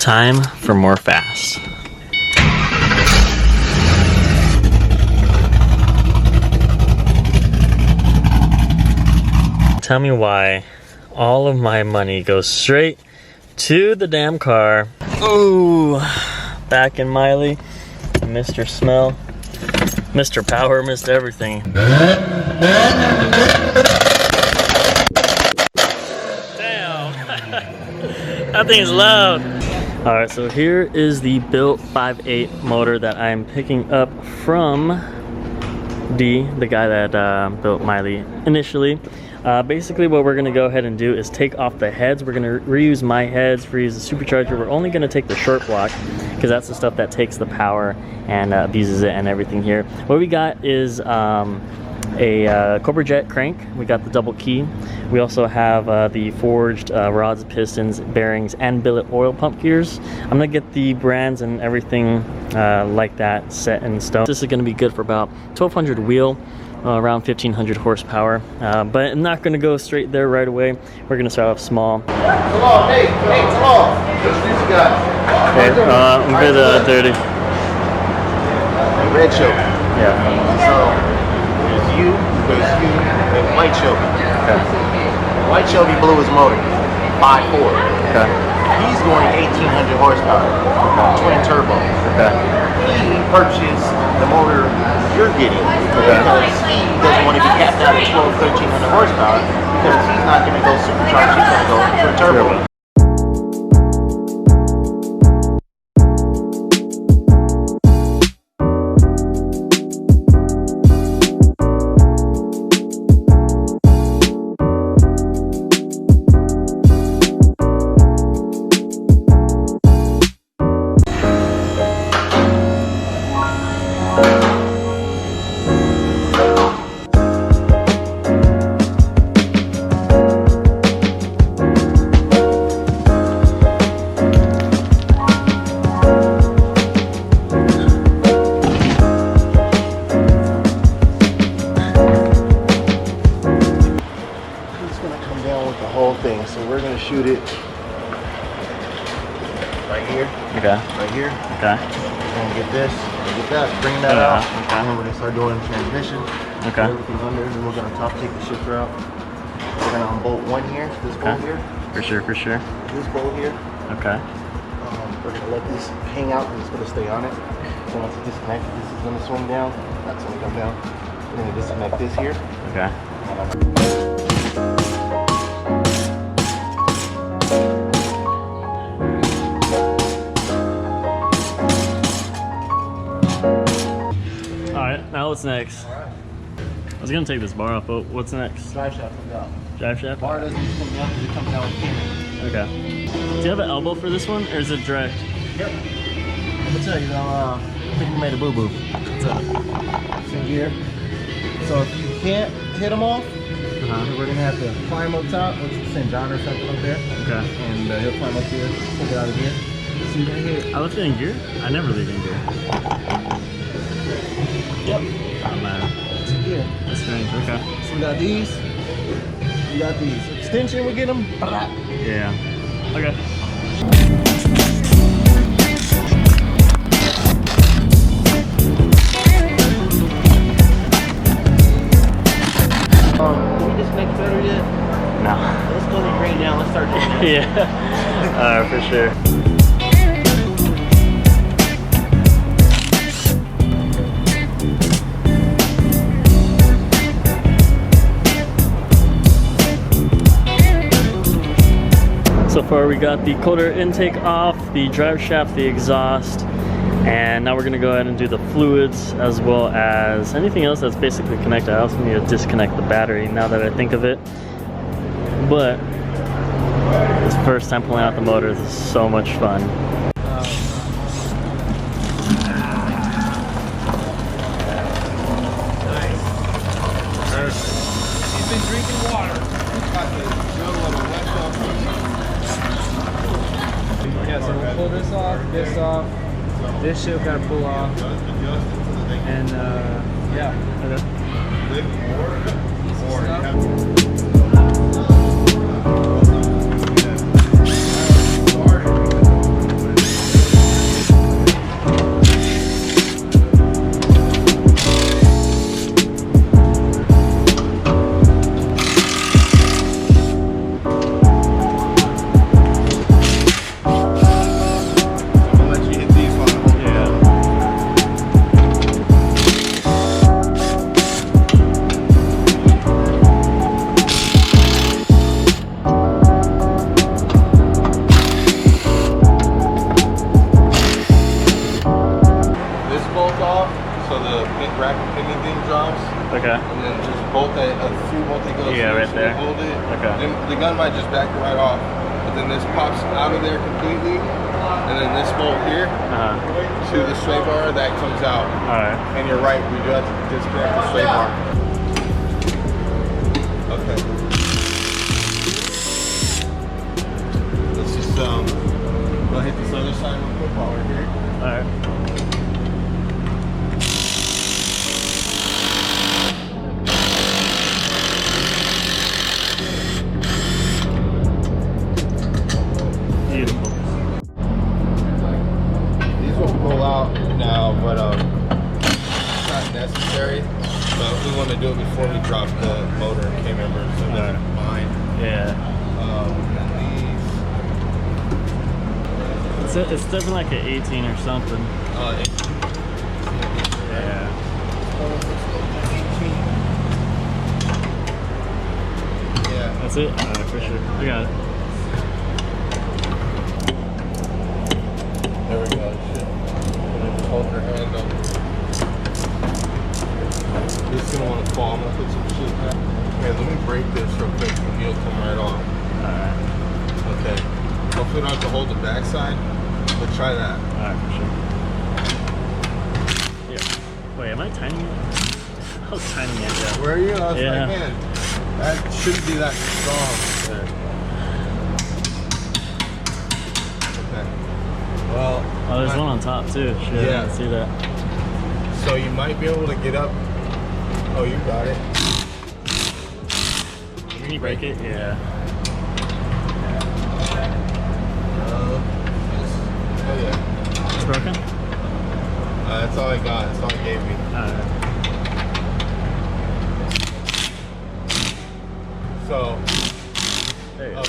Time for more fast. Tell me why all of my money goes straight to the damn car. Ooh, back in Miley, Mr. Smell, Mr. Power, missed everything. Damn, that thing is loud. All right, so here is the built 5.8 motor that I'm picking up from D, the guy that built Miley initially. Basically what we're gonna go ahead and do is take off the heads. We're gonna reuse my heads, reuse the supercharger. We're only gonna take the short block because that's the stuff that takes the power and abuses it and everything here. What we got is a Cobra Jet crank. We got the double key. We also have the forged rods, pistons, bearings, and billet oil pump gears. I'm gonna get the brands and everything like that set in stone. This is gonna be good for about 1200 wheel. Around 1500 horsepower, but I'm not going to go straight there right away. We're going to start off small. Come on, hey, come on. Which ones you got? Okay, I'm a bit dirty. Red Shelby. Yeah. So, there's you, and white Shelby. Okay. White Shelby blew his motor, 5.4. Okay. He's going 1800 horsepower, twin turbo. Okay. He purchased the motor you're getting because he doesn't want to be capped out at 1300 horsepower because he's not going to go supercharged, he's going to go for a turbo. Shoot it right here. Okay. Right here. Okay. And get this, get that, bring that out. Okay. And then we're gonna start doing transmission. Okay. Everything under, and we're gonna take the shifter out. We're gonna unbolt one here, this bolt here. For sure, for sure. This bolt here. Okay. We're gonna let this hang out and it's gonna stay on it. So once it disconnects, this is gonna swing down. That's gonna come down. We're gonna disconnect this here. Okay. Now what's next? I was gonna take this bar off, but what's next? Drive shaft comes out. Drive shaft? Bar doesn't come out because it comes out with Kenne. Okay. Do you have an elbow for this one, or is it direct? Yep. I'm gonna tell you though, I think we made a boo-boo. What's up? It's in here. So if you can't hit them off, we're gonna have to climb up top, which is St. John or something up there. Okay. And he'll climb up here, take it out of gear. So you're gonna hit. I left it in gear? I never leave it in gear. Yep. Oh man. It's in gear. That's strange, okay. So we got these. We got these. Extension, we get them. Yeah. Okay. Can we disconnect better yet? No. Let's go and bring it down. Let's start doing that. Yeah. Alright, for sure. So far we got the cold air intake off, the drive shaft, the exhaust, and now we're gonna go ahead and do the fluids as well as anything else that's basically connected. I also need to disconnect the battery now that I think of it. But this first time pulling out the motor, this is so much fun. He's been drinking water. Yeah, so we'll pull this off, this shit we gotta pull off, and yeah. gun might just back right off, but then this pops out of there completely, and then this bolt here to the sway bar that comes out. All right. And you're right, we do have to disconnect the sway bar. Okay. Let's just go hit this other side real quick while we're here. All right. Beautiful. These will pull out now, but it's not necessary. But we want to do it before we drop the motor and cam member, so it doesn't bind. Yeah. And these. It's definitely like an 18 or something. Yeah. Yeah. That's it? Alright, for sure. I got it. There we go. Shit. Just hold your hand up. This is gonna want to fall. I'm gonna put some shit back. Okay, let me break this real quick and you'll come right off. Alright. Okay. Hopefully we don't have to hold the backside, but try that. Alright, for sure. Yeah. Wait, am I timing it? I was timing it, yeah. Where are you? I was Yeah. like, man, that shouldn't be that strong. Okay. Well. Oh, there's one on top too. Shit, I didn't see that. So you might be able to get up. Oh, you got it. Can you break it? Yeah. Oh yeah. It's broken? That's all I got. That's all it gave me. Alright. So. There you go.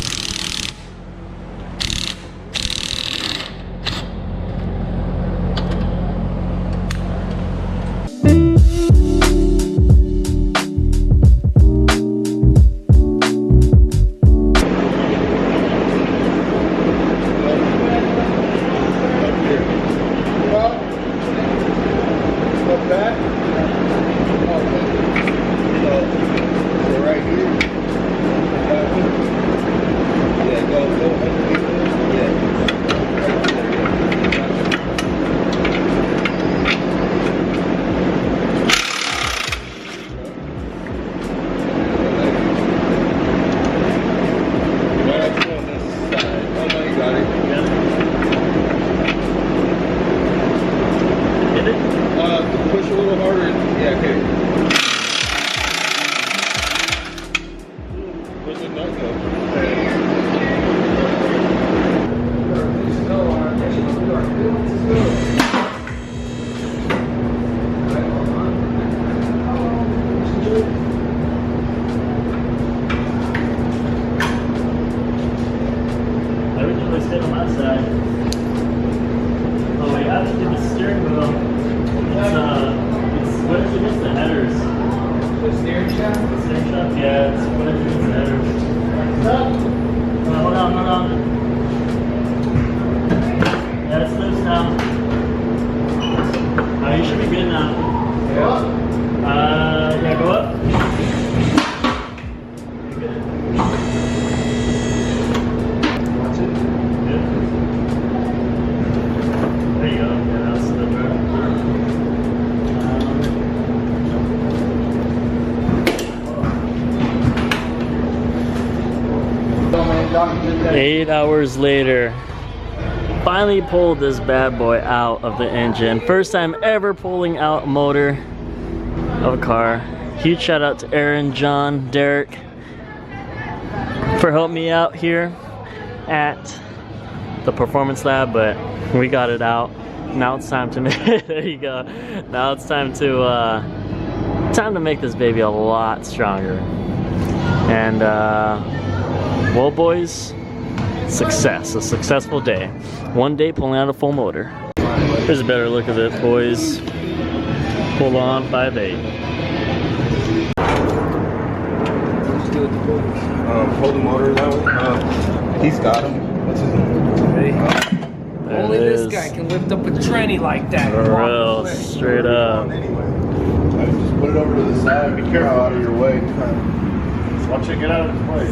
8 hours later, finally pulled this bad boy out of the engine. First time ever pulling out a motor of a car. Huge shout out to Aaron, John, Derek for helping me out here at the performance lab, but we got it out. Now it's time to make there you go. Now it's time to make this baby a lot stronger. And well, boys, success, a successful day. One day pulling out a full motor. Here's a better look of it, boys. Pull on 5.8. Hold the motor that way. He's got him. What's his name? Only this guy can lift up a tranny like that. For real, straight up. Just put it over to the side. Be careful out of your way. I'll check it out at this place.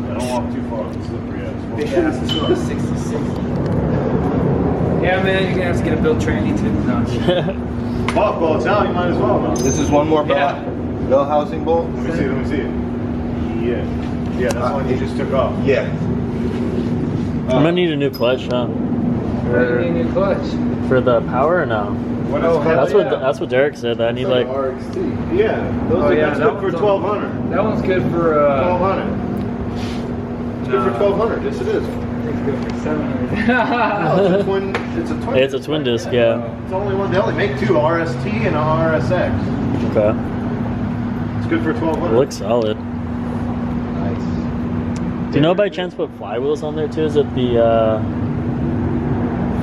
I don't walk too far on the slippery edge. Big ass is about 66. Yeah, man, you're gonna have to get a built tranny too. No. Well, it's out, you might as well. No? This is one more bell housing bolt. Let me see it. Yeah. Yeah, that's one you just took off. Yeah. I'm gonna need a new clutch, huh? You need a new clutch. For the power or no? That's what Derek said. That I need like RXT. Yeah, that's good for 1200. That one's good for 1200. It's good for 1200. Yes, it is. It's good for 700. No, it's a twin. It's a twin. It's a twin disc, yeah. It's only one. They only make two, RST and a RSX. Okay. It's good for 1200. It looks solid. Nice. Do you know by chance what flywheels on there too? Is it the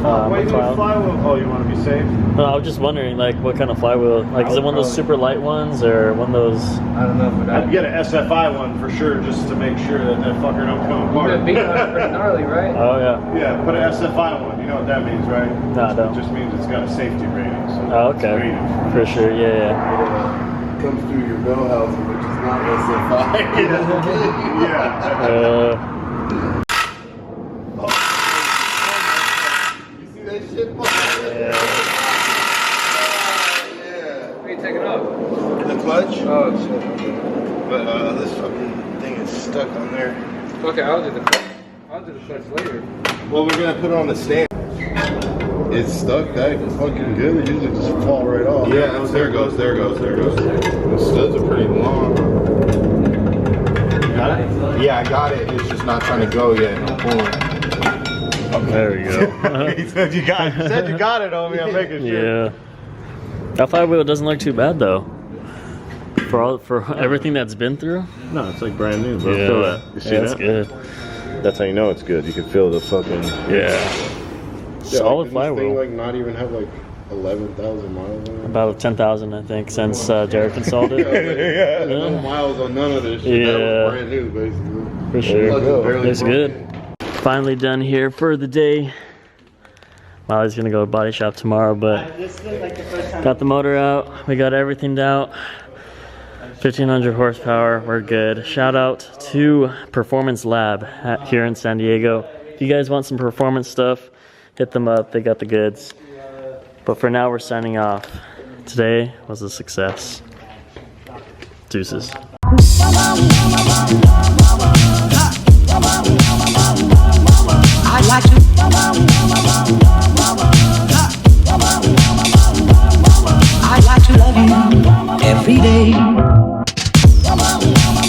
why you need Mcleod? flywheel? Oh, you want to be safe? No, I was just wondering like what kind of flywheel. Like is it one of those super light ones or one of those? I don't know, but I'd get an SFI one for sure, just to make sure that fucker don't come apart. The big one's pretty gnarly, right? Oh yeah. Yeah, put an SFI one. You know what that means, right? No, I don't. It just means it's got a safety rating. So Oh, it's okay. rated. For sure, yeah. Comes through your bell housing, which is not SFI. Yeah. You see that shit? Yeah. Yeah. What are you taking off? The clutch? Oh, shit. But this fucking thing is stuck on there. Okay, I'll do the clutch later. Well, we're gonna put it on the stand. It's stuck that fucking good. It usually just fall right off. Yeah, there it goes. The studs are pretty long. Got it? Yeah, I got it. It's just not trying to go yet. I'm pulling. There we go. He said you got it. He said you got it, homie. I'm making sure. Yeah. That flywheel doesn't look too bad though. For everything that's been through. No, it's like brand new, bro. Yeah. Feel that. You see That's that? good. That's how you know it's good. You can feel the fucking. Yeah. Solid like, flywheel. Like not even have like 11,000 miles on it. About 10,000, I think, since Derek installed it. Yeah, no miles on none of this shit. That Yeah. was brand new, basically. For sure. Plus it's barely It's broken. good. Finally done here for the day. Molly's gonna go to body shop tomorrow, but got the motor out. We got everything out. 1,500 horsepower. We're good. Shout out to Performance Lab here in San Diego. If you guys want some performance stuff, hit them up. They got the goods. But for now, we're signing off. Today was a success. Deuces.